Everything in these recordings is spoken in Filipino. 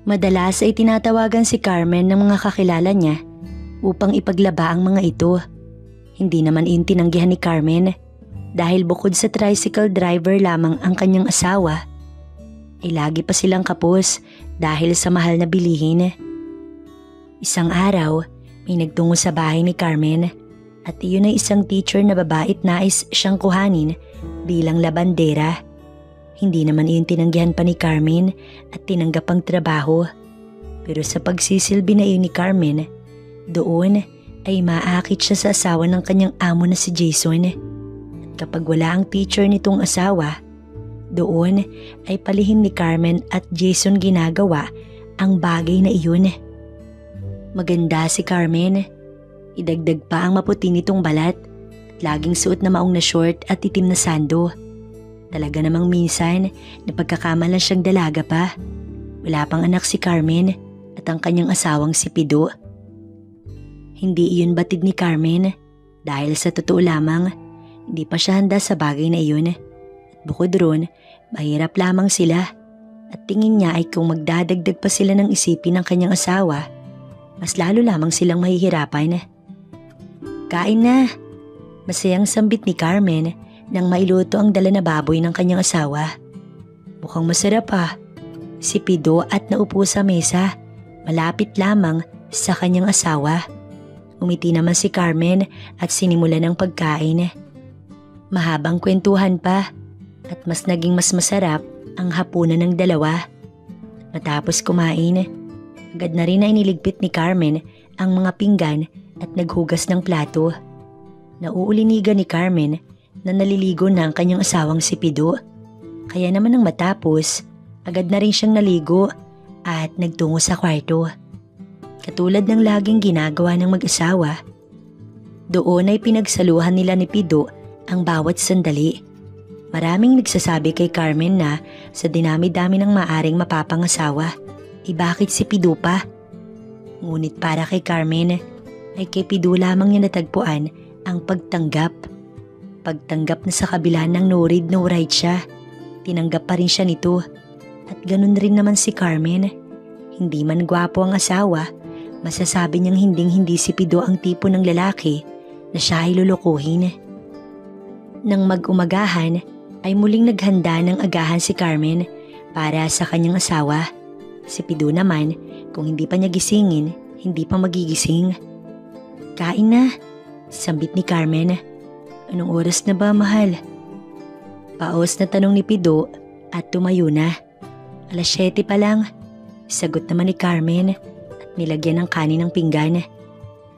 Madalas ay tinatawagan si Carmen ng mga kakilala niya upang ipaglaba ang mga ito. Hindi naman iyon tinanggihan ni Carmen dahil bukod sa tricycle driver lamang ang kanyang asawa, ay lagi pa silang kapos dahil sa mahal na bilihin. Isang araw, may nagtungo sa bahay ni Carmen at iyon ay isang teacher na babait nais siyang kuhanin bilang labandera. Hindi naman iyon tinanggihan pa ni Carmen at tinanggap ang trabaho. Pero sa pagsisilbi na iyon ni Carmen, doon ay maakit siya sa asawa ng kanyang amo na si Jason. At kapag wala ang teacher nitong asawa, doon ay palihim ni Carmen at Jason ginagawa ang bagay na iyon. Maganda si Carmen. Idagdag pa ang maputi nitong balat at laging suot na maong na short at itim na sando. Talaga namang minsan napagkakamalan siyang dalaga pa. Wala pang anak si Carmen at ang kanyang asawang si Pido. Hindi iyon batid ni Carmen dahil sa totoo lamang hindi pa siya handa sa bagay na iyon. At bukod roon, mahirap lamang sila at tingin niya ay kung magdadagdag pa sila ng isipin ng kanyang asawa, mas lalo lamang silang mahihirapan. Kain na! Masayang sambit ni Carmen nang mailuto ang dala na baboy ng kanyang asawa. Mukhang masarap ah. Si Pido at naupo sa mesa, malapit lamang sa kanyang asawa. Umiti naman si Carmen at sinimulan ng pagkain. Mahabang kwentuhan pa at mas naging mas masarap ang hapunan ng dalawa. Matapos kumain, agad na rin na iniligpit ni Carmen ang mga pinggan at naghugas ng plato. Nauulinigan ni Carmen na naliligo na ang kanyang asawang si Pido. Kaya naman nang matapos, agad na rin siyang naligo at nagtungo sa kwarto. Katulad ng laging ginagawa ng mag-asawa, doon ay pinagsaluhan nila ni Pido ang bawat sandali. Maraming nagsasabi kay Carmen na sa dinami-dami ng maaring mapapangasawa, bakit si Pido pa? Ngunit para kay Carmen, ay kay Pido lamang niya natagpuan ang pagtanggap. Pagtanggap na sa kabila ng no read no write siya, tinanggap pa rin siya nito. At ganun rin naman si Carmen. Hindi man gwapo ang asawa, masasabi niyang hinding-hindi si Pido ang tipo ng lalaki na siya ay lulukuhin. Nang mag-umagahan ay muling naghanda ng agahan si Carmen para sa kanyang asawa. Si Pido naman, kung hindi pa niya gisingin, hindi pa magigising. Kain na, sambit ni Carmen. Anong oras na ba, mahal? Paos na tanong ni Pido at tumayo na. 7:00 pa lang, sagot naman ni Carmen at nilagyan ng kanin ng pinggan.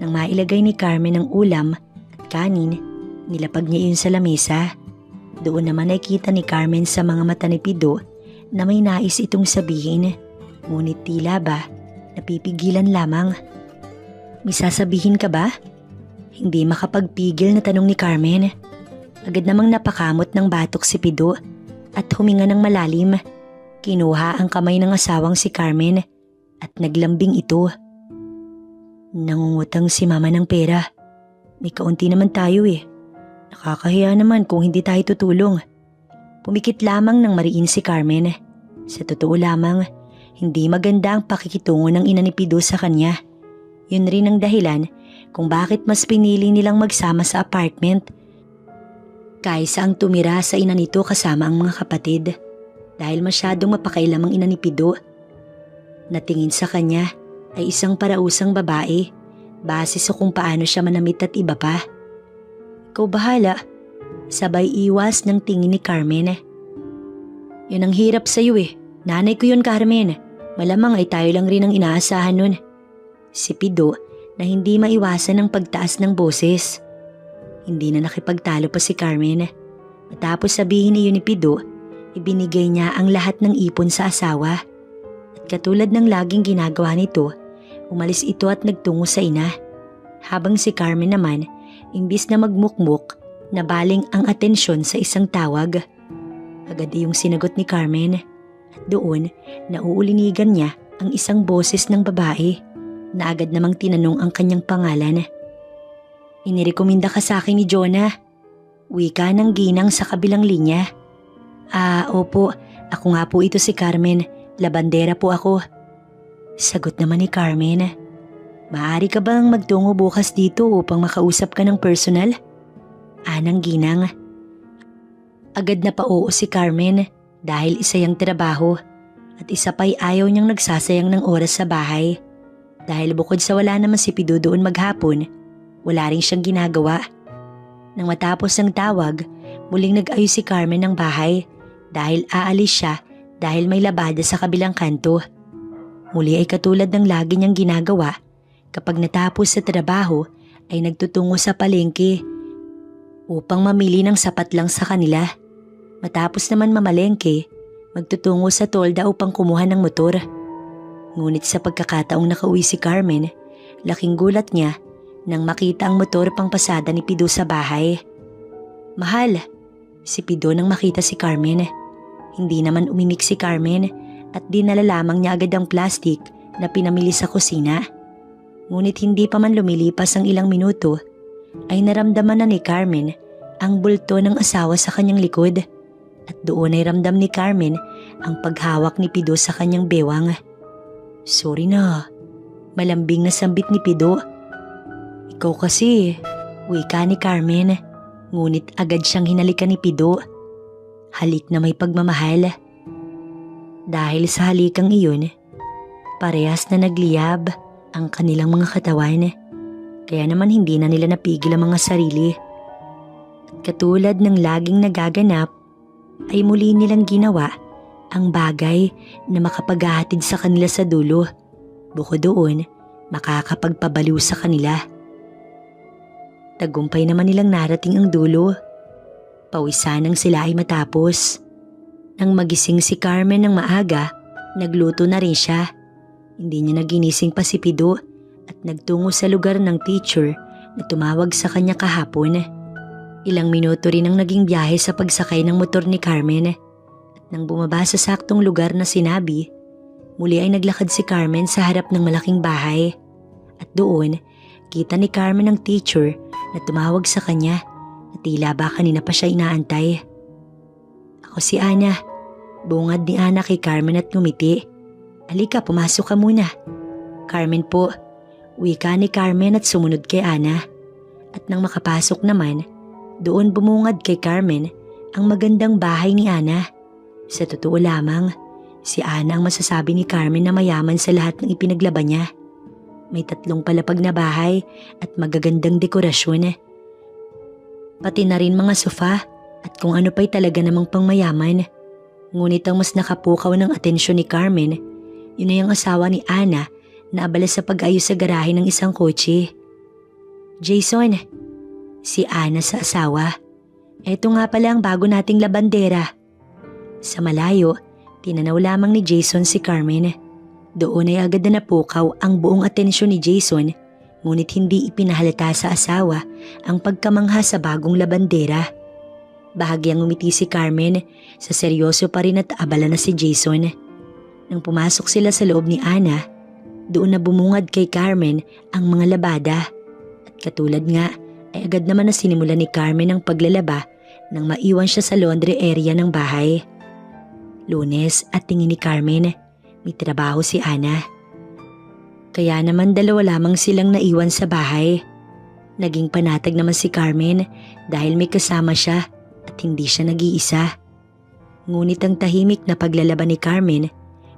Nang mailagay ni Carmen ang ulam at kanin, nilapag niya iyon sa lamesa. Doon naman ay kita ni Carmen sa mga mata ni Pido na may nais itong sabihin. Ngunit tila ba, napipigilan lamang. May sasabihin ka ba? Hindi makapagpigil na tanong ni Carmen. Agad namang napakamot ng batok si Pido at huminga ng malalim. Kinuha ang kamay ng asawang si Carmen at naglambing ito. Nangungutang si mama ng pera. May kaunti naman tayo eh. Nakakahiya naman kung hindi tayo tutulong. Pumikit lamang ng mariin si Carmen. Sa totoo lamang, hindi maganda ang pakikitungo ng ina ni Pido sa kanya. Yun rin ang dahilan kung bakit mas pinili nilang magsama sa apartment kaysa ang tumira sa ina nito kasama ang mga kapatid dahil masyadong mapakailam ang ina ni Pido. Natingin sa kanya ay isang parausang babae base sa kung paano siya manamit at iba pa. Ikaw bahala, sabay iwas ng tingin ni Carmen. Yun ang hirap sa'yo eh. Nanay ko yun, Carmen. Malamang ay tayo lang rin ang inaasahan nun. Si Pido na hindi maiwasan ang pagtaas ng boses. Hindi na nakipagtalo pa si Carmen. Matapos sabihin niyo ni Pido, ibinigay niya ang lahat ng ipon sa asawa. At katulad ng laging ginagawa nito, umalis ito at nagtungo sa ina. Habang si Carmen naman, imbis na magmukmuk, nabaling ang atensyon sa isang tawag. Agad iyong sinagot ni Carmen at doon nauulinigan niya ang isang boses ng babae na agad namang tinanong ang kanyang pangalan. Inirekomenda ka sa akin ni Jonah. Wika ng ginang sa kabilang linya. Opo, ako nga po ito si Carmen, labandera po ako. Sagot naman ni Carmen. Maaari ka bang magtungo bukas dito upang makausap ka ng personal? Anang ginang. Agad na pa-oo si Carmen dahil isa yang trabaho at isa pa'y ayaw niyang nagsasayang ng oras sa bahay. Dahil bukod sa wala naman si Pido doon maghapon, wala rin siyang ginagawa. Nang matapos ang tawag, muling nag-ayos si Carmen ng bahay dahil aalis siya dahil may labada sa kabilang kanto. Muli ay katulad ng lagi niyang ginagawa, kapag natapos sa trabaho ay nagtutungo sa palengke upang mamili ng sapat lang sa kanila. Matapos naman mamalengke, magtutungo sa tolda upang kumuha ng motor. Ngunit sa pagkakataong nakauwi si Carmen, laking gulat niya nang makita ang motor pang pasada ni Pido sa bahay. Mahal, si Pido nang makita si Carmen. Hindi naman umimik si Carmen at dinala lamang niya agad ang plastic na pinamili sa kusina. Ngunit hindi pa man lumilipas ang ilang minuto, ay naramdaman na ni Carmen ang bulto ng asawa sa kanyang likod at doon ay ramdam ni Carmen ang paghawak ni Pido sa kanyang bewang. Sorry na, malambing na sambit ni Pido. Ikaw kasi, wika ni Carmen, ngunit agad siyang hinalikan ni Pido. Halik na may pagmamahal. Dahil sa halikang iyon, parehas na nagliyab ang kanilang mga katawan, kaya naman hindi na nila napigil ang mga sarili. At katulad ng laging nagaganap, ay muli nilang ginawa ang bagay na makapaghahatid sa kanila sa dulo. Bukod doon, makakapagpabaliw sa kanila. Tagumpay naman nilang narating ang dulo. Pawisanang sila ay matapos. Nang magising si Carmen ng maaga, nagluto na rin siya. Hindi niya naginising pa si Pido at nagtungo sa lugar ng teacher na tumawag sa kanya kahapon. Ilang minuto rin ang naging biyahe sa pagsakay ng motor ni Carmen. At nang bumaba sa saktong lugar na sinabi, muli ay naglakad si Carmen sa harap ng malaking bahay. At doon, kita ni Carmen ang teacher na tumawag sa kanya na tila ba kanina pa siya inaantay. Ako si Ana. Bungad ni Ana kay Carmen at ngumiti. Halika, pumasok ka muna. Carmen po. Wika ni Carmen at sumunod kay Ana. At nang makapasok naman, doon bumungad kay Carmen ang magandang bahay ni Ana. Sa totoo lamang, si Ana ang masasabi ni Carmen na mayaman sa lahat ng ipinaglaban niya. May 3 palapag na bahay at magagandang dekorasyon. Pati na rin mga sofa at kung ano pa'y talaga namang pangmayaman. Ngunit ang mas nakapukaw ng atensyon ni Carmen, yun ay ang asawa ni Ana na abala sa pag-ayos sa garahe ng isang kotse. Jason, si Ana sa asawa. Eto nga pala ang bago nating labandera. Sa malayo, tinanaw lamang ni Jason si Carmen. Doon ay agad na napukaw ang buong atensyon ni Jason, ngunit hindi ipinahalata sa asawa ang pagkamangha sa bagong labandera. Bahagyang umiti si Carmen, sa seryoso pa rin at abala na si Jason. Nang pumasok sila sa loob ni Ana, doon na bumungad kay Carmen ang mga labada. At katulad nga ay agad naman na sinimulan ni Carmen ang paglalaba nang maiwan siya sa laundry area ng bahay. Lunes at tingin ni Carmen, may trabaho si Ana. Kaya naman 2 lamang silang naiwan sa bahay. Naging panatag naman si Carmen dahil may kasama siya at hindi siya nag-iisa. Ngunit ang tahimik na paglalaba ni Carmen,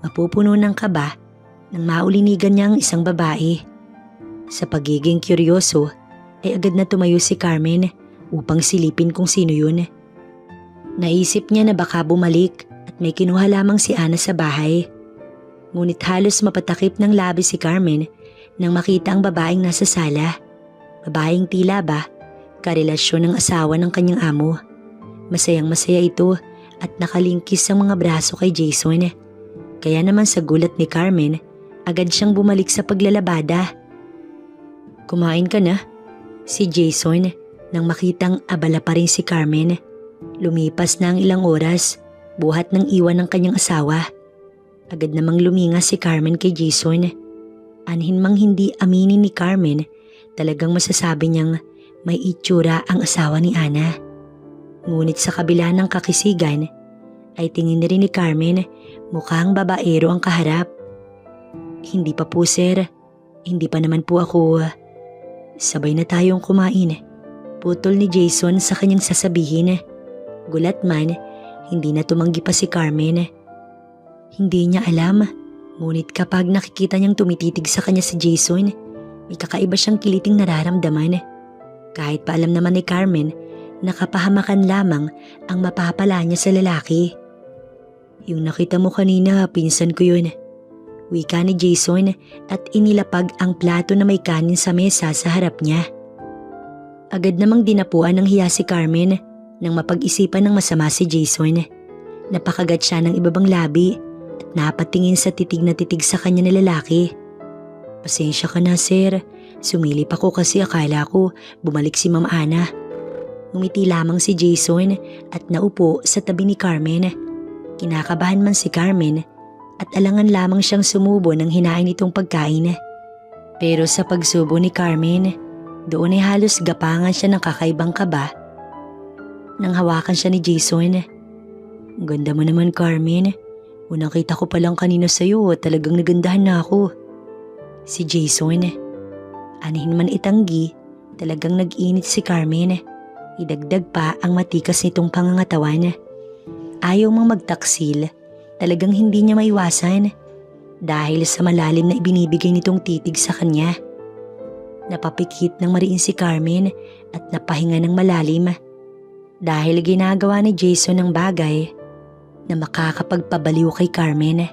mapupuno ng kaba nang maulinigan niya ang isang babae. Sa pagiging kuryoso, ay agad na tumayo si Carmen upang silipin kung sino yun. Naisip niya na baka bumalik at may kinuha lamang si Ana sa bahay. Ngunit halos mapatakip ng labi si Carmen nang makita ang babaeng nasa sala. Babaeng tila ba karelasyon ng asawa ng kanyang amo. Masayang masaya ito at nakalingkis ang mga braso kay Jason. Kaya naman sa gulat ni Carmen, agad siyang bumalik sa paglalabada. Kumain ka na? Si Jason nang makitang abala pa rin si Carmen. Lumipas na ang ilang oras, buhat ng iwan ng kanyang asawa. Agad namang luminga si Carmen kay Jason. Anhin mang hindi aminin ni Carmen, talagang masasabi niyang may itsura ang asawa ni Ana. Ngunit sa kabila ng kakisigan, ay tingin na rin ni Carmen mukhang babaero ang kaharap. Hindi pa po sir, hindi pa naman po ako. Sabay na tayong kumain. Putol ni Jason sa kanyang sasabihin. Gulat man, hindi na tumanggi pa si Carmen. Hindi niya alam, ngunit kapag nakikita niyang tumititig sa kanya si Jason, may kakaiba siyang kiliting nararamdaman. Kahit pa alam naman ni Carmen na kapahamakan lamang ang mapapala niya sa lalaki. Yung nakita mo kanina, pinsan ko yun. Wika ni Jason at inilapag ang plato na may kanin sa mesa sa harap niya. Agad namang dinapuan ng hiya si Carmen nang mapag-isipan ng masama si Jason. Napakagat siya ng ibabang labi at napatingin sa titig na titig sa kanya na lalaki. Pasensya ka na sir, sumilip ako kasi akala ko bumalik si Ma'am Ana. Ngumiti lamang si Jason at naupo sa tabi ni Carmen. Kinakabahan man si Carmen at alangan lamang siyang sumubo ng hinain itong pagkain. Pero sa pagsubo ni Carmen, doon ay halos gapangan siya ng kakaibang kaba. Nang hawakan siya ni Jason. Ganda mo naman Carmen, unang kita ko palang kanina sa'yo at talagang nagandahan na ako. Si Jason, anihin man itanggi, talagang nag-init si Carmen. Idagdag pa ang matikas nitong pangangatawan. Ayaw mang magtaksil, talagang hindi niya maiwasan dahil sa malalim na ibinibigay nitong titig sa kanya. Napapikit ng mariin si Carmen at napahinga ng malalim dahil ginagawa ni Jason ang bagay na makakapagpabaliw kay Carmen.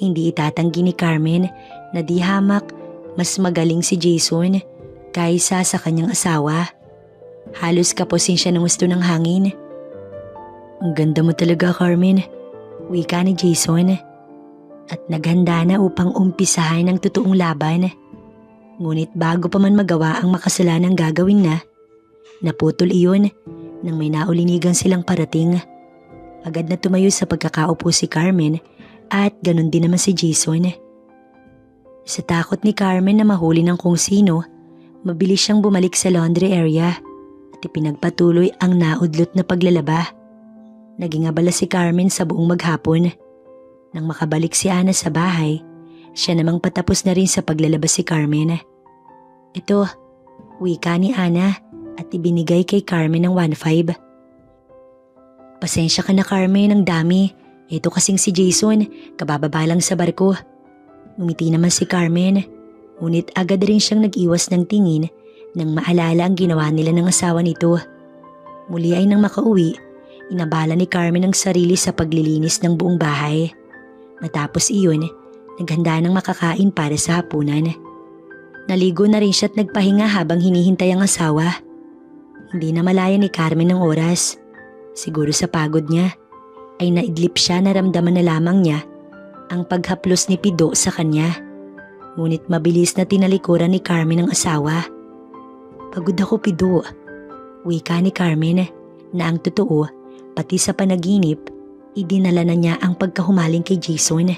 Hindi itatanggi ni Carmen na di hamak mas magaling si Jason kaysa sa kanyang asawa. Halos kapusin siya ng gusto ng hangin. Ang ganda mo talaga Carmen, wika ni Jason at naghanda na upang umpisahan ang totoong laban. Ngunit bago pa man magawa ang makasalanang gagawin na, naputol iyon nang may naulinigan silang parating. Agad na tumayo sa pagkakaupo si Carmen at ganun din naman si Jason. Sa takot ni Carmen na mahuli ng kung sino, mabilis siyang bumalik sa laundry area at ipinagpatuloy ang naudlot na paglalaba. Naging abala si Carmen sa buong maghapon. Nang makabalik si Ana sa bahay, siya namang patapos na rin sa paglalaba si Carmen. Ito, wika ni Ana at ibinigay kay Carmen ng 1.5. Pasensya ka na Carmen, ang dami. Ito kasing si Jason, kabababa lang sa barko. Ngumiti naman si Carmen, ngunit agad rin siyang nag-iwas ng tingin nang maalala ang ginawa nila ng asawa nito. Muli ay nang makauwi, inabala ni Carmen ang sarili sa paglilinis ng buong bahay. Matapos iyon, naghanda ng makakain para sa hapunan. Naligo na rin siya at nagpahinga habang hinihintay ang asawa. Hindi na malaya ni Carmen ng oras. Siguro sa pagod niya, ay naidlip siya na ramdaman na lamang niya ang paghaplos ni Pido sa kanya. Ngunit mabilis na tinalikuran ni Carmen ang asawa. Pagod ako Pido, wika ni Carmen na ang totoo, pati sa panaginip, idinala na niya ang pagkahumaling kay Jason.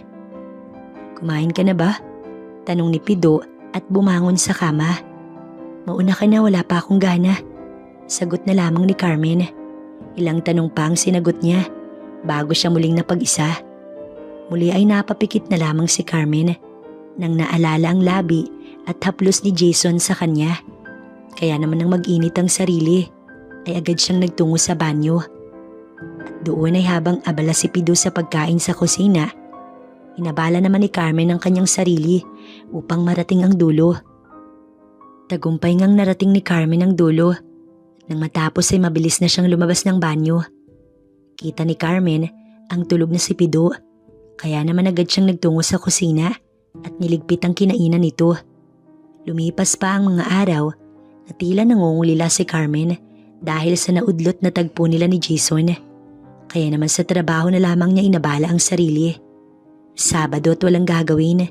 Kumain ka na ba? Tanong ni Pido at bumangon sa kama. Mauna ka na, wala pa akong gana. Sagot na lamang ni Carmen. Ilang tanong pa ang sinagot niya bago siya muling napag-isa. Muli ay napapikit na lamang si Carmen nang naalala ang labi at haplos ni Jason sa kanya. Kaya naman nang mag-init ang sarili ay agad siyang nagtungo sa banyo. At doon ay habang abala si Pido sa pagkain sa kusina, inabala naman ni Carmen ang kanyang sarili upang marating ang dulo. Tagumpay ngang narating ni Carmen ang dulo. Nang matapos ay mabilis na siyang lumabas ng banyo. Kita ni Carmen ang tulog na si Pido, kaya naman agad siyang nagtungo sa kusina at niligpit ang kinainan nito. Lumipas pa ang mga araw na tila nangungulila si Carmen dahil sa naudlot na tagpo nila ni Jason. Kaya naman sa trabaho na lamang niya inabala ang sarili. Sabado at walang gagawin.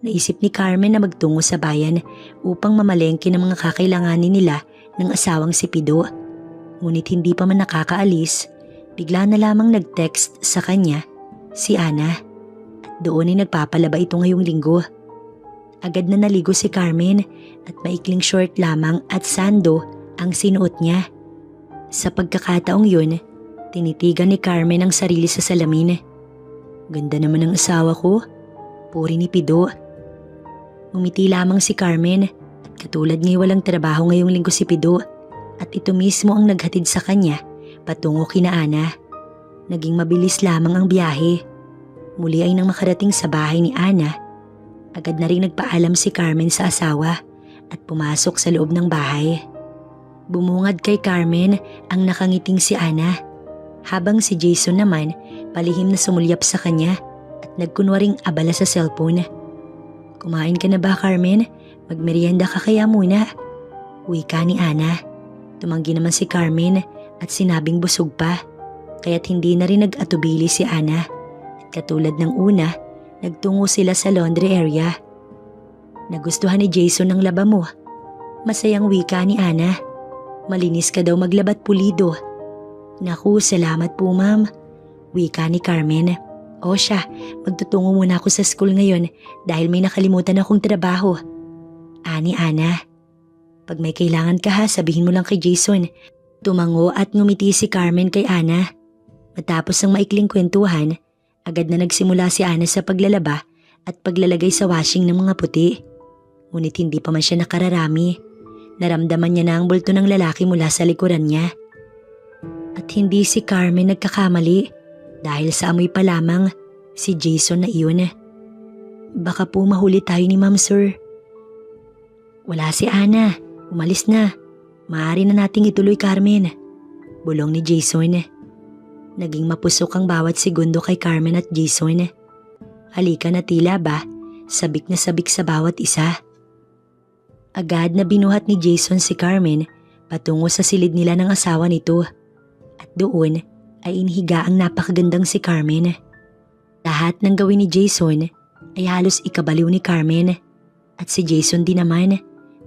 Naisip ni Carmen na magtungo sa bayan upang mamalengke ng mga kakailanganin nila ng asawang si Pido. Ngunit hindi pa man nakakaalis, bigla na lamang nag-text sa kanya si Ana. At doon ay nagpapalaba ito ngayong linggo. Agad na naligo si Carmen at maikling short lamang at sando ang sinuot niya. Sa pagkakataong yun, tinitigan ni Carmen ang sarili sa salamin. Ganda naman ng asawa ko. puri ni Pido. Umiti lamang si Carmen at katulad ngay walang trabaho ngayong linggo si Pido at ito mismo ang naghatid sa kanya patungo kina Ana. Naging mabilis lamang ang biyahe. Muli ay nang makarating sa bahay ni Ana, agad na rin nagpaalam si Carmen sa asawa at pumasok sa loob ng bahay. Bumungad kay Carmen ang nakangiting si Ana, habang si Jason naman palihim na sumulyap sa kanya at nagkunwaring abala sa cellphone. Kumain ka na ba, Carmen? Magmerienda ka kaya muna? Wika ni Ana. Tumanggi naman si Carmen at sinabing busog pa, kaya't hindi na rin nag-atubili si Ana. At katulad ng una, nagtungo sila sa laundry area. Nagustuhan ni Jason ang laba mo. Masayang wika ni Ana. Malinis ka daw maglabat pulido. Naku, salamat po ma'am. Wika ni Carmen. O siya, magtutungo muna ako sa school ngayon dahil may nakalimutan akong trabaho. Ani Ana. Pag may kailangan ka ha, sabihin mo lang kay Jason. Tumango at ngumiti si Carmen kay Ana. Matapos ang maikling kwentuhan, agad na nagsimula si Ana sa paglalaba at paglalagay sa washing ng mga puti. Ngunit hindi pa man siya nakararami. Naramdaman niya na ang bulto ng lalaki mula sa likuran niya. At hindi si Carmen nagkakamali dahil sa amoy pa lamang si Jason na iyon. Baka po mahuli tayo ni Ma'am Sir. Wala si Ana, umalis na. Maaari na nating ituloy, Carmen. Bulong ni Jason. Naging mapusok ang bawat segundo kay Carmen at Jason. Halika na tila ba, sabik na sabik sa bawat isa. Agad na binuhat ni Jason si Carmen patungo sa silid nila ng asawa nito. At doon ay inihiga ang napakagandang si Carmen. Lahat ng gawin ni Jason ay halos ikabaliw ni Carmen. At si Jason din naman,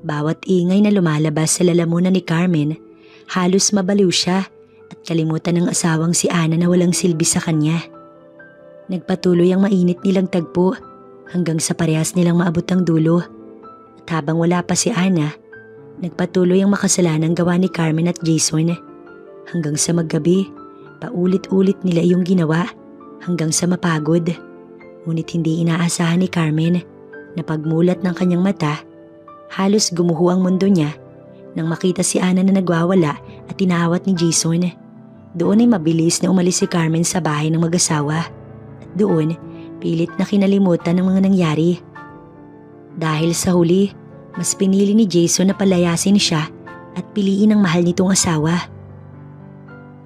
bawat ingay na lumalabas sa lalamunan ni Carmen, halos mabaliw siya at kalimutan ng asawang si Ana na walang silbi sa kanya. Nagpatuloy ang mainit nilang tagpo hanggang sa parehas nilang maabot ang dulo. At habang wala pa si Ana, nagpatuloy ang makasalanang gawa ni Carmen at Jason. Hanggang sa maggabi, paulit-ulit nila iyong ginawa hanggang sa mapagod. Ngunit hindi inaasahan ni Carmen na pagmulat ng kanyang mata, halos gumuho ang mundo niya nang makita si Ana na nagwawala at inaawat ni Jason. Doon ay mabilis na umalis si Carmen sa bahay ng mag-asawa. At doon, pilit na kinalimutan ang mga nangyari. Dahil sa huli, mas pinili ni Jason na palayasin siya at piliin ang mahal nitong asawa.